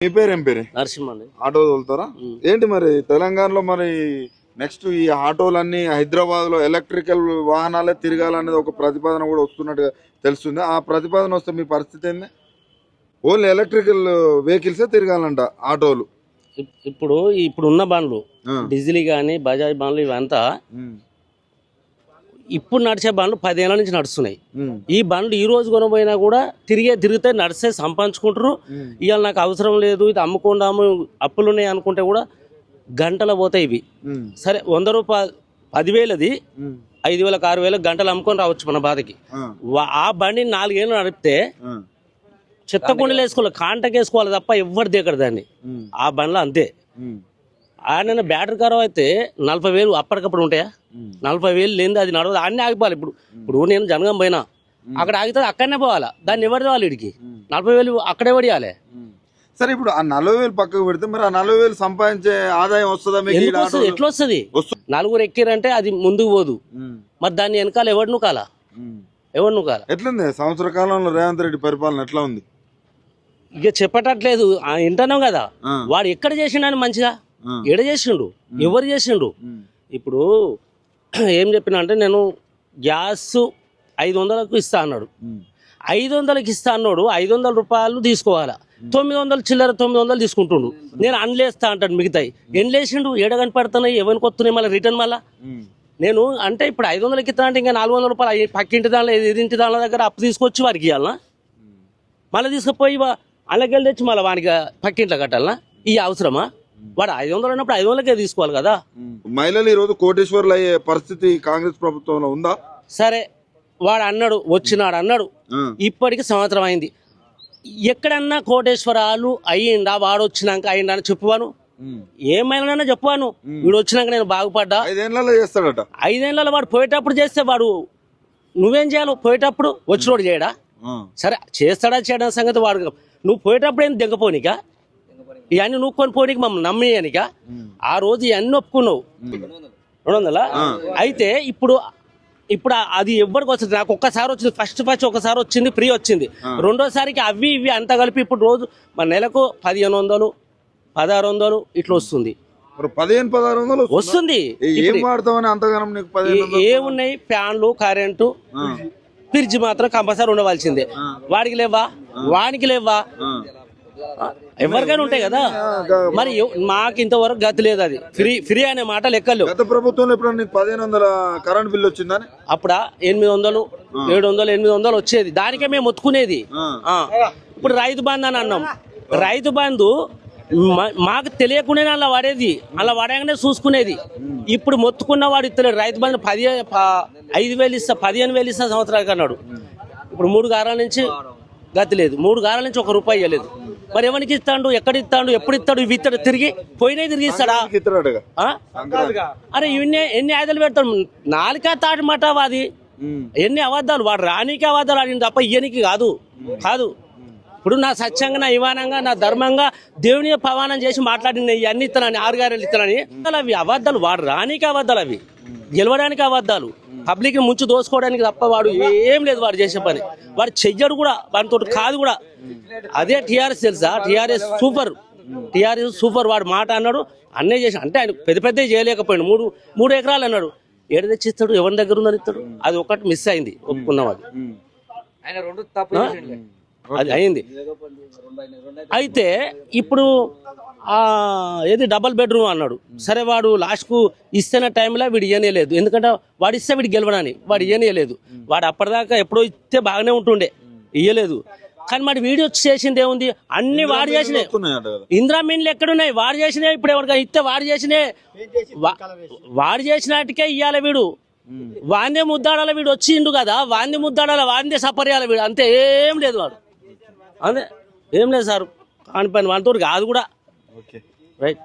మీ పేరు ఏం పేరు? నరసింహ అండి. ఆటో తోలుతారా? ఏంటి మరి తెలంగాణలో మరి నెక్స్ట్ ఈ ఆటోలన్నీ హైదరాబాద్ లో ఎలక్ట్రికల్ వాహనాలే తిరగాలనేది ఒక ప్రతిపాదన కూడా వస్తున్నట్టుగా తెలుస్తుంది. ఆ ప్రతిపాదన వస్తే మీ పరిస్థితి ఏంది? ఓన్లీ ఎలక్ట్రికల్ వెహికల్సే తిరగాలంట ఆటోలు. ఇప్పుడు ఉన్న బండ్లు డీజిల్ కానీ బజాజ్ బండ్లు ఇవంతా ఇప్పుడు నడిచే బండ్లు 10 ఏళ్ల నుంచి నడుస్తున్నాయి. ఈ బండ్లు ఈ రోజు కొనబోయినా కూడా తిరిగితే నడిస్తే సంపాదించుకుంటారు. ఇవాళ నాకు అవసరం లేదు, ఇది అమ్ముకుందాము, అప్పులు ఉన్నాయి అనుకుంటే కూడా గంటలు పోతాయి ఇవి. సరే 100 రూపాయలు 10,000 5,000 6,000 గంటలు అమ్ముకొని రావచ్చు మన బాధకి. ఆ బండిని 4 ఏళ్ళు నడిపితే చెత్త కుండలు వేసుకోవాలి, కాంటకి వేసుకోవాలి తప్ప ఎవరు దిగరు దాన్ని. ఆ బండ్లో అంతే. ఆయన బ్యాటరీ ఖరాబ్ అయితే 40,000 అప్పటికప్పుడు ఉంటాయా? 40,000 లేని అది నడవదు, అన్నీ ఆగిపోవాలి. ఇప్పుడు నేను జనగం పోయినా అక్కడ ఆగితే అక్కడనే పోవాలా, దాన్ని ఎవరు తేవాలి? ఇడికి 40,000 అక్కడే పడియాలి. సరే, ఇప్పుడు ఆ 40,000 పక్కకు పెడితే మరి ఆ 40,000 సంపాదించే ఆదాయం వస్తుందా? ఎట్లా వస్తుంది? నలుగురు ఎక్కిరంటే అది ముందుకు పోదు. మరి దాన్ని వెనకాల ఎవరు నుకాలా? ఎట్లుంది సంవత్సర కాలంలో రేవంత్ రెడ్డి పరిపాలన ఎట్లా ఉంది? ఇక చెప్పటట్లేదు, వింటున్నాం కదా. వాడు ఎక్కడ చేసిండని మంచిగా ఎడ చేసిండు, ఎవరు చేసిండు? ఇప్పుడు ఏం చెప్పిన అంటే, నేను గ్యాస్ 500కు ఇస్తా అన్నాడు. 500కి ఇస్తా అన్నాడు. 500 రూపాయలు తీసుకోవాలా, 900 చిల్లర 900 తీసుకుంటుండు. నేను అన్లేస్తా అంటాడు. మిగతాయి ఎండ్లేసిండు, ఏడ కనిపెడుతున్నాయి, ఎవరికి వస్తున్నాయి మళ్ళీ రిటర్న్. మళ్ళీ నేను అంటే ఇప్పుడు 500కి ఇస్తా అంటే ఇంకా 400 రూపాయలు పక్కింటి దానిలో ఎదింటి దానిలో దగ్గర అప్పు తీసుకొచ్చి వారికి ఇవ్వాలనా? మళ్ళీ తీసుకుపోయి అలాగెళ్ళి తెచ్చి మళ్ళీ వానికి పక్కింట్లో కట్టాలనా? ఈ అవసరమా? వాడు 500 అన్నప్పుడు 500కే తీసుకోవాలి కదా. మహిళలు ఈ రోజు కోటేశ్వర్లు అయ్యే పరిస్థితి కాంగ్రెస్ ప్రభుత్వంలో ఉందా? సరే, వాడు అన్నాడు, వచ్చినాడు అన్నాడు, ఇప్పటికి సంవత్సరం అయింది. ఎక్కడన్నా కోటేశ్వరాలు అయ్యిందా? వాడు వచ్చినాక అయ్యిందా అని చెప్పువాను? ఏమైనా చెప్పువాను? వీడు వచ్చినాక నేను బాగుపడ్డా. 5 ఏళ్లలో చేస్తాడట. 5 ఏళ్లలో వాడు పోయేటప్పుడు చేస్తే వాడు నువ్వేం చేయాలి? పోయేటప్పుడు వచ్చినోడు చేయడా? సరే, చేస్తాడా చేయడం సంగతి వాడు. నువ్వు పోయేటప్పుడు ఏం దిగపోనికా? ఇవన్నీ నువ్వు కొని పోనీకి మమ్మల్ని నమ్మేయనిక? ఆ రోజు ఇవన్నీ ఒప్పుకున్నావు 200. అయితే ఇప్పుడు అది ఎవరికి వస్తుంది? నాకు ఒక్కసారి వచ్చింది, ఫస్ట్ ఒకసారి వచ్చింది, ఫ్రీ వచ్చింది. రెండోసారికి అవి ఇవి అంతా కలిపి ఇప్పుడు రోజు మన నెలకు 1,500 1,600 ఇట్లా వస్తుంది. 1500-1600 వస్తుంది. ఏమున్నాయి? ఫ్యాన్లు, కరెంటు, ఫ్రిడ్జ్ మాత్రం కంపల్సరీ ఉండవలసిందే. వాడికి లేవా? వానికి లేవా? ఎవరికైనా ఉంటాయి కదా. మరి మాకు ఇంతవరకు గతి లేదు. అది ఫ్రీ అనే మాట లెక్కలు. గత ప్రభుత్వంలో ఇప్పుడు 1,500 కరెంట్ బిల్ వచ్చిందని అప్పుడా 800 700 800 వచ్చేది. దానికే మేము ఒత్తుకునేది. ఇప్పుడు రైతు బంధు అని అన్నాం. రైతు బంధు మాకు తెలియకుండానే అలా వాడేది, అలా వాడగానే చూసుకునేది. ఇప్పుడు మొత్తుకున్న వాడు ఇస్తలేడు. రైతు బంధు 5,000 ఇస్తా, 15,000 ఇస్తా సంవత్సరానికి అన్నాడు. ఇప్పుడు 3 గారాల నుంచి గతి లేదు. 3 గారాల నుంచి ₹1 ఇవ్వలేదు. మరి ఎవరికి ఇస్తాడు? ఎక్కడ ఇస్తాడు? ఎప్పుడు ఇస్తాడు? ఇవి ఇస్తాడు, తిరిగి తిరిగి ఇస్తాడా? అరే ఎన్ని ఆయుధాలు పెడతాడు? నాలుక తాటి మాట వాది. ఎన్ని అబద్ధాలు! వాడు రానికి అబద్ధాలు ఆడింది తప్ప ఇయ్యనికి కాదు. ఇప్పుడు నా సత్యంగా, నా ఇవానంగా, నా ధర్మంగా దేవుని పవానం చేసి మాట్లాడిన ఇవన్నీ ఇస్తానని 6 గారెలు ఇస్తానని అవి అబద్ధాలు. వాడు రానికి అబద్ధాలు, అవి గెలవడానికి అబద్ధాలు, పబ్లిక్ ముంచు దోసుకోవడానికి తప్ప వాడు ఏం లేదు వాడు చేసే పని. వాడు చెయ్యడు కూడా, వాడితో కాదు కూడా. అదే టీఆర్ఎస్ తెలుసా? TRS super. వాడు మాట అన్నాడు, అన్నీ చేసి అంటే ఆయన పెద్ద చేయలేకపోయాడు. 3 ఎకరాలు అన్నాడు. ఏడు తెచ్చిస్తాడు? ఎవరి దగ్గర ఉందని ఇస్తాడు? అది ఒకటి మిస్ అయింది, ఒప్పుకున్నాం. అది అయింది. అయితే ఇప్పుడు ఏది డబల్ బెడ్రూమ్ అన్నాడు. సరే, వాడు లాస్ట్కు ఇస్తున్న టైంలో వీడు ఇయ్యనేలేదు. ఎందుకంటే వాడు ఇస్తే వీడు గెలవడానికి, వాడు ఇయ్యనేలేదు. వాడు అప్పటిదాకా ఎప్పుడో ఇస్తే బాగానే ఉంటుండే, ఇయ్యలేదు. కానీ మరి వీడియో చేసింది ఏముంది? అన్ని వాడు చేసినాయి. ఇందిరా మీన్లు ఎక్కడున్నాయి? వాడు చేసినాయి. ఇప్పుడు ఎవరికైనా ఇస్తే వాడు చేసినట్టుకే ఇయ్యాలి. వీడు వాందే ముద్దాడాల. వీడు వచ్చిండు కదా, వాందే ముద్దాడాల, వాందే సపర్యాల. వీడు అంతే, ఏం లేదు. వాడు అంతే, ఏం లేదు సార్. కాని పని వాడితో కాదు కూడా. రైట్.